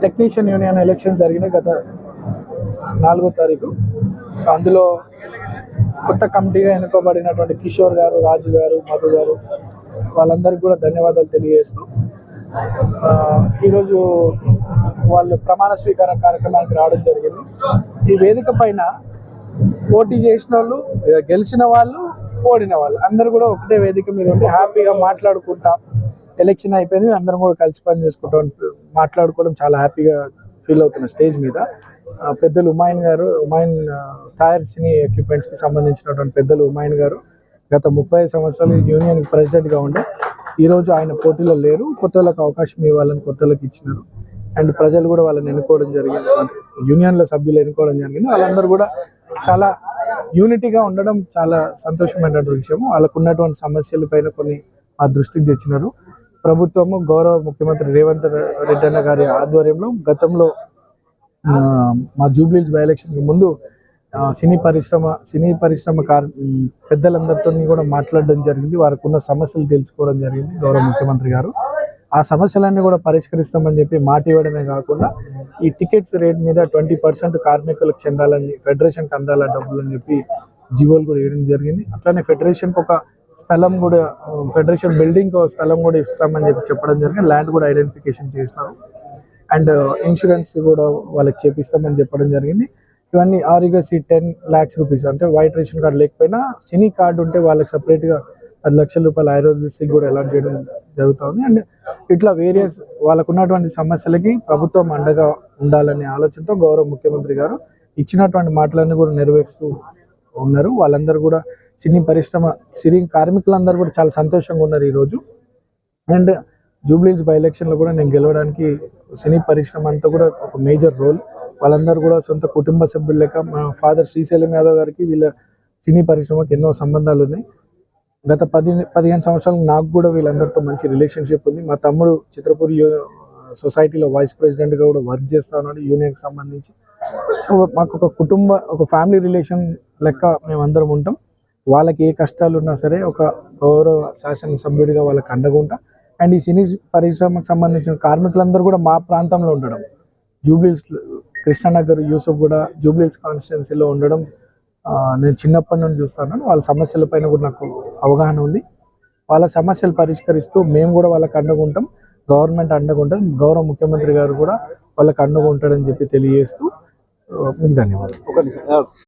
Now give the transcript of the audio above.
Technician union elections జరిగినాయి గత 4వ తారీఖు. సో అందులో కొత్త కమిటీగా ఎన్నుకోబడినటువంటి కిషోర్ గారు, రాజు గారు, మధు గారు వాళ్ళందరికీ కూడా ధన్యవాదాలు తెలియజేస్తూ ఈరోజు వాళ్ళు ప్రమాణ స్వీకార కార్యక్రమానికి రావడం జరిగింది. ఈ వేదిక పైన పోటీ చేసిన వాళ్ళు, గెలిచిన వాళ్ళు, ఓడిన వాళ్ళు అందరూ కూడా ఒకటే వేదిక మీద ఉండి హ్యాపీగా మాట్లాడుకుంటాం. ఎలక్షన్ అయిపోయింది, అందరం కూడా కలిసి పని చేసుకుంటాం, మాట్లాడుకోవడం చాలా హ్యాపీగా ఫీల్ అవుతున్న స్టేజ్ మీద పెద్దలు ఉమాయిన్ గారు, ఉమాయిన్ టైర్ సినీ ఎక్విప్మెంట్స్కి సంబంధించినటువంటి పెద్దలు ఉమాయిన్ గారు గత 35 సంవత్సరాలు యూనియన్ ప్రెసిడెంట్గా ఉండే ఈరోజు ఆయన పోటీలో లేరు. కొత్త వాళ్ళకి అవకాశం ఇవ్వాలని కొత్త వాళ్ళకి ఇచ్చినారు. అండ్ ప్రజలు కూడా వాళ్ళని ఎన్నుకోవడం జరిగింది, యూనియన్లో సభ్యులు ఎన్నుకోవడం జరిగింది. వాళ్ళందరూ కూడా చాలా యూనిటీగా ఉండడం చాలా సంతోషమైనటువంటి విషయం. వాళ్ళకు ఉన్నటువంటి సమస్యల పైన కొన్ని ఆ దృష్టికి తెచ్చినారు. ప్రభుత్వము గౌరవ ముఖ్యమంత్రి రేవంత్ రెడ్డి అన్న గారి ఆధ్వర్యంలో గతంలో మా జూబ్లీహిల్స్ బై ఎలక్షన్కి ముందు సినీ పరిశ్రమ పెద్దలందరితో కూడా మాట్లాడడం జరిగింది. వారికి ఉన్న సమస్యలు తెలుసుకోవడం జరిగింది. గౌరవ ముఖ్యమంత్రి గారు ఆ సమస్యలన్నీ కూడా పరిష్కరిస్తామని చెప్పి మాట ఇవ్వడమే కాకుండా ఈ టికెట్స్ రేట్ మీద 20% కార్మికులకు చెందాలని, ఫెడరేషన్కి అందాల డబ్బులు అని చెప్పి జీవోలు కూడా ఇవ్వడం జరిగింది. అట్లానే ఫెడరేషన్కి ఒక స్థలం కూడా, ఫెడరేషన్ బిల్డింగ్ స్థలం కూడా ఇస్తామని చెప్పడం జరిగింది. ల్యాండ్ కూడా ఐడెంటిఫికేషన్ చేసినారు. అండ్ ఇన్సూరెన్స్ కూడా వాళ్ళకి చేపిస్తామని చెప్పడం జరిగింది. ఇవన్నీ ఆరోగ్యశ్రీ 10 lakhs rupees, అంటే వైట్ రేషన్ కార్డు లేకపోయినా సినీ కార్డు ఉంటే వాళ్ళకి సపరేట్గా 10 లక్షల రూపాయల ఆరోగ్యశ్రీ కూడా అలాట్ చేయడం జరుగుతుంది. అండ్ ఇట్లా వేరియస్ వాళ్ళకు ఉన్నటువంటి సమస్యలకి ప్రభుత్వం అండగా ఉండాలనే ఆలోచనతో గౌరవ ముఖ్యమంత్రి గారు ఇచ్చినటువంటి మాటలన్నీ కూడా నెరవేరుస్తూ ఉన్నారు. వాళ్ళందరూ కూడా సినీ కార్మికులందరూ కూడా చాలా సంతోషంగా ఉన్నారు ఈరోజు. అండ్ జూబ్లీహిల్స్ బై ఎలక్షన్లో కూడా నేను గెలవడానికి సినీ పరిశ్రమ అంతా కూడా ఒక మేజర్ రోల్. వాళ్ళందరూ కూడా సొంత కుటుంబ సభ్యులు లెక్క. మా ఫాదర్ శ్రీశైలం యాదవ్ గారికి వీళ్ళ సినీ పరిశ్రమకి ఎన్నో సంబంధాలు ఉన్నాయి. గత 15 సంవత్సరాలు నాకు కూడా వీళ్ళందరితో మంచి రిలేషన్షిప్ ఉంది. మా తమ్ముడు చిత్రపూరి సొసైటీలో వైస్ ప్రెసిడెంట్గా కూడా వర్క్ చేస్తూ ఉన్నాడు యూనియన్కి సంబంధించి. సో మాకు ఒక ఫ్యామిలీ రిలేషన్ లెక్క మేమందరం ఉంటాం. వాళ్ళకి ఏ కష్టాలు ఉన్నా సరే ఒక గౌరవ శాసనసభ్యుడిగా వాళ్ళకి అండగా ఉంటాం. అండ్ ఈ సినీ పరిశ్రమకు సంబంధించిన కార్మికులందరూ కూడా మా ప్రాంతంలో ఉండడం, జూబ్లీహిల్స్ కృష్ణానగర్ యూసఫ్ కూడా జూబ్లీహిల్స్ కాన్స్టిట్యున్సీలో ఉండడం నేను చిన్నప్పటి నుండి చూస్తున్నాను. వాళ్ళ సమస్యల పైన కూడా నాకు అవగాహన ఉంది. వాళ్ళ సమస్యలు పరిష్కరిస్తూ మేము కూడా వాళ్ళకి అండగా ఉంటాం, గవర్నమెంట్ అండగా ఉంటుంది, గౌరవ ముఖ్యమంత్రి గారు కూడా వాళ్ళకి అండగా ఉంటాడని చెప్పి తెలియజేస్తూ మీకు ధన్యవాదాలు.